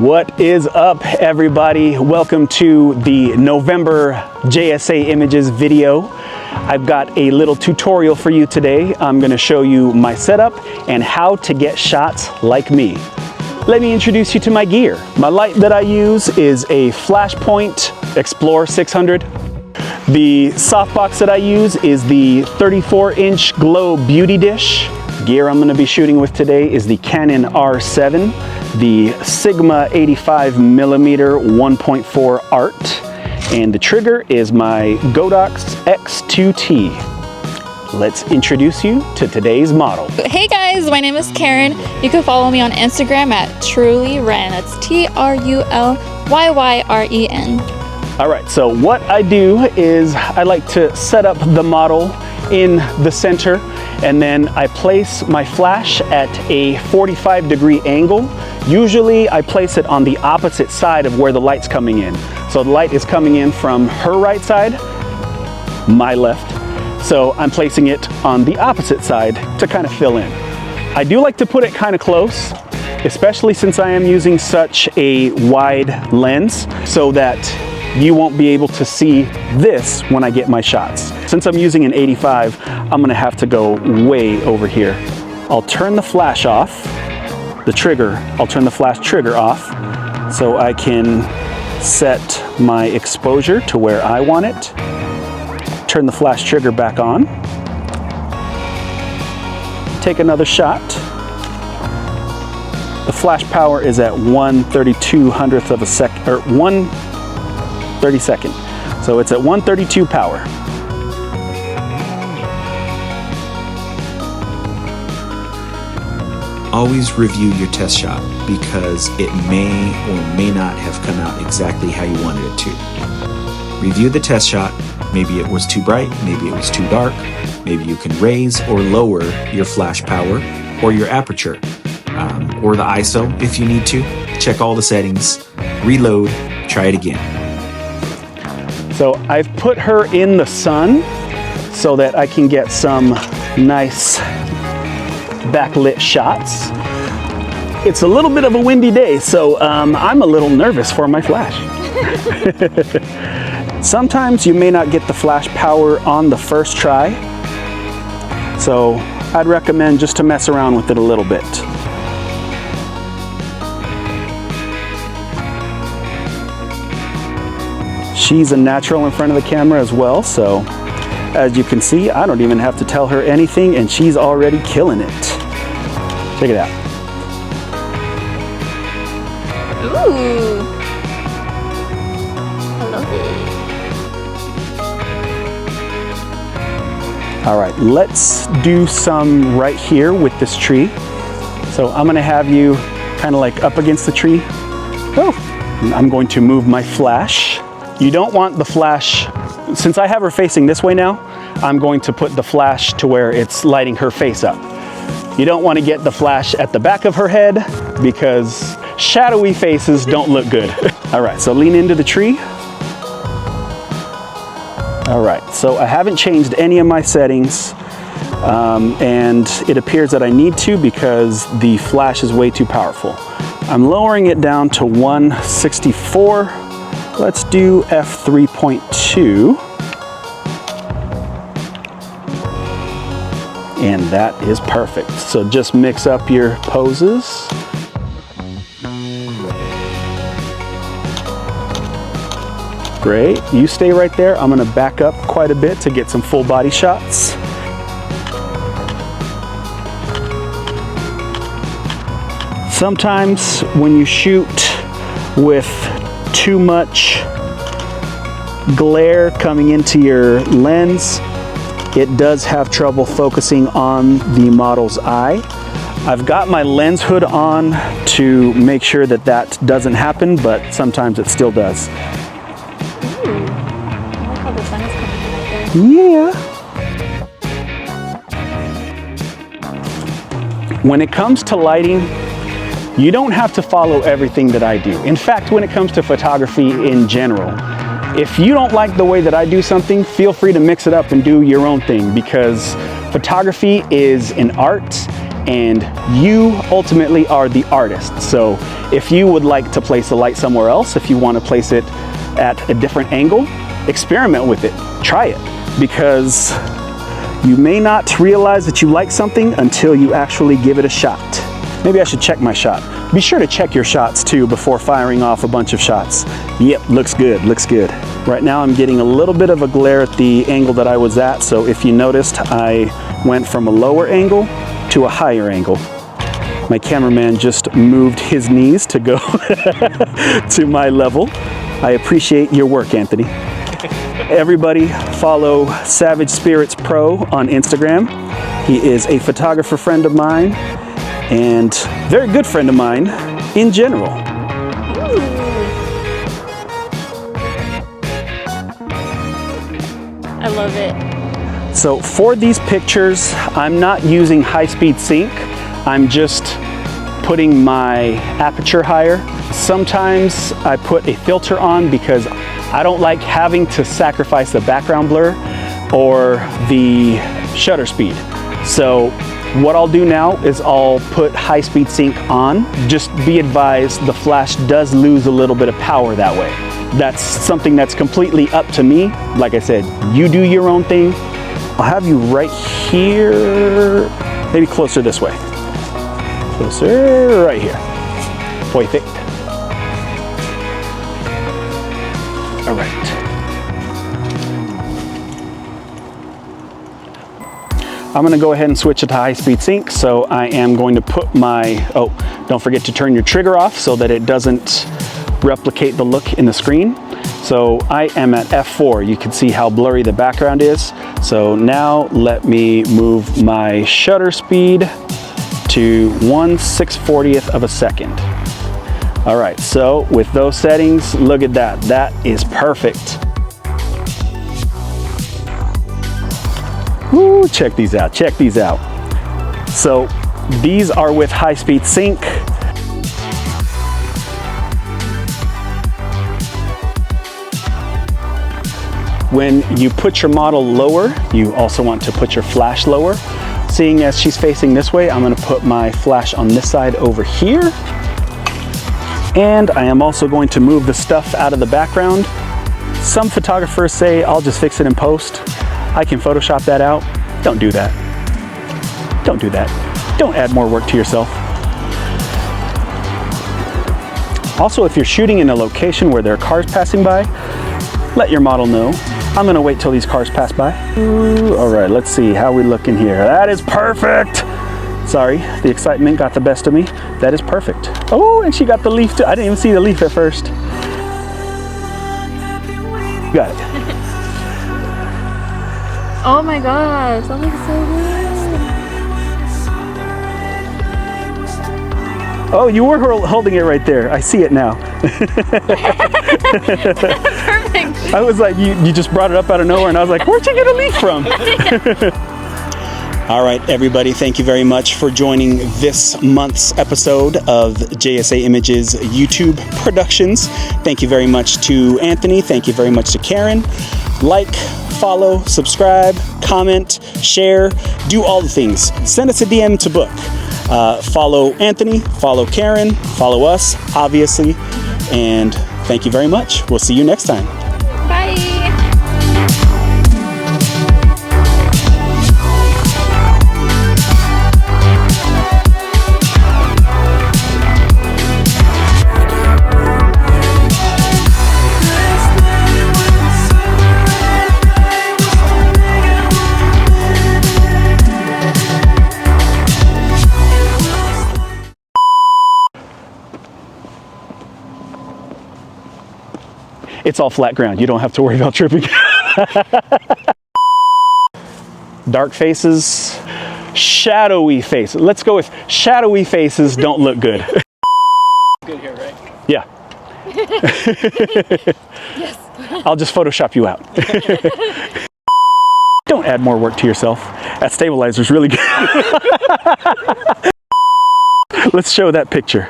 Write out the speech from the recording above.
What is up, everybody? Welcome to the November JSA Images video. I've got a little tutorial for you today. I'm going to show you my setup and how to get shots like me. Let me introduce you to my gear. My light that I use is a Flashpoint Explorer 600. The softbox that I use is the 34-inch Glow Beauty Dish. Gear I'm going to be shooting with today is the Canon R7, the Sigma 85mm 1.4 Art, and the trigger is my Godox X2T. Let's introduce you to today's model. Hey guys, my name is Karen. You can follow me on Instagram at TrulyRen. That's TRULYYREN. All right, so what I do is I like to set up the model in the center, and then I place my flash at a 45-degree angle. Usually I place it on the opposite side of where the light's coming in. So the light is coming in from her right side, my left. So I'm placing it on the opposite side to kind of fill in. I do like to put it kind of close, especially since I am using such a wide lens, so that you won't be able to see this when I get my shots. Since I'm using an 85, I'm gonna have to go way over here. I'll turn the flash off, I'll turn the flash trigger off so I can set my exposure to where I want it. Turn the flash trigger back on. Take another shot. The flash power is at 1/3200th of a second, or 1/32. So it's at 132 power. Always review your test shot because it may or may not have come out exactly how you wanted it to. Review the test shot. Maybe it was too bright, maybe it was too dark, maybe you can raise or lower your flash power or your aperture, or the ISO if you need to. Check all the settings, reload, try it again. So I've put her in the sun so that I can get some nice backlit shots. It's a little bit of a windy day, so I'm a little nervous for my flash. Sometimes you may not get the flash power on the first try, so I'd recommend just to mess around with it a little bit. She's a natural in front of the camera as well, so as you can see, I don't even have to tell her anything and she's already killing it. Check it out. Ooh. I love it. All right, let's do some right here with this tree. So I'm gonna have you kind of like up against the tree. Oh, I'm going to move my flash. You don't want the flash, since I have her facing this way now, I'm going to put the flash to where it's lighting her face up. You don't want to get the flash at the back of her head because shadowy faces don't look good. All right, so lean into the tree. All right, so I haven't changed any of my settings, and it appears that I need to because the flash is way too powerful. I'm lowering it down to 164. Let's do f3.2. And that is perfect. So just mix up your poses. Great, you stay right there. I'm gonna back up quite a bit to get some full body shots. Sometimes when you shoot with too much glare coming into your lens, it does have trouble focusing on the model's eye. I've got my lens hood on to make sure that that doesn't happen, but sometimes it still does. Ooh. I like how the sun is coming in right Yeah. When it comes to lighting, you don't have to follow everything that I do. In fact, when it comes to photography in general, if you don't like the way that I do something, feel free to mix it up and do your own thing, because photography is an art and you ultimately are the artist. So if you would like to place the light somewhere else, if you want to place it at a different angle, experiment with it, try it, because you may not realize that you like something until you actually give it a shot. Maybe I should check my shot. Be sure to check your shots too before firing off a bunch of shots. Yep, looks good, looks good. Right now I'm getting a little bit of a glare at the angle that I was at, so if you noticed, I went from a lower angle to a higher angle. My cameraman just moved his knees to go to my level. I appreciate your work, Anthony. Everybody follow Savage Spirits Pro on Instagram. He is a photographer friend of mine and very good friend of mine in general. I love it. So for these pictures, I'm not using high-speed sync. I'm just putting my aperture higher. Sometimes I put a filter on because I don't like having to sacrifice the background blur or the shutter speed. So what I'll do now is I'll put high-speed sync on. Just be advised, the flash does lose a little bit of power that way. That's something that's completely up to me. Like I said, you do your own thing. I'll have you right here, maybe closer this way. Closer, right here. Perfect. All right. I'm gonna go ahead and switch it to high-speed sync. So I am going to put my, oh, don't forget to turn your trigger off so that it doesn't replicate the look in the screen. So I am at F4. You can see how blurry the background is. So now let me move my shutter speed to 1/640th of a second. All right, so with those settings, look at that. That is perfect. Ooh, check these out, check these out. So these are with high-speed sync. When you put your model lower, you also want to put your flash lower. Seeing as she's facing this way, I'm gonna put my flash on this side over here. And I am also going to move the stuff out of the background. Some photographers say I'll just fix it in post. I can Photoshop that out. Don't do that. Don't do that. Don't add more work to yourself. Also, if you're shooting in a location where there are cars passing by, let your model know. I'm gonna wait till these cars pass by. Ooh, all right, let's see how we look in here. That is perfect. Sorry, the excitement got the best of me. That is perfect. Oh, and she got the leaf too. I didn't even see the leaf at first. Got it. Oh my gosh, that looks so good. Oh, you were holding it right there. I see it now. Perfect. I was like, you just brought it up out of nowhere, and I was like, where'd you get a leaf from? All right, everybody, thank you very much for joining this month's episode of JSA Images YouTube Productions. Thank you very much to Anthony. Thank you very much to Karen. Like, follow, subscribe, comment, share, do all the things. Send us a DM to book. Follow Anthony, follow Karen, follow us, obviously. And thank you very much. We'll see you next time. Bye. It's all flat ground. You don't have to worry about tripping. Dark faces, shadowy faces. Let's go with shadowy faces don't look good. Good here, right? Yeah. Yes. I'll just Photoshop you out. Don't add more work to yourself. That stabilizer's really good. Let's show that picture.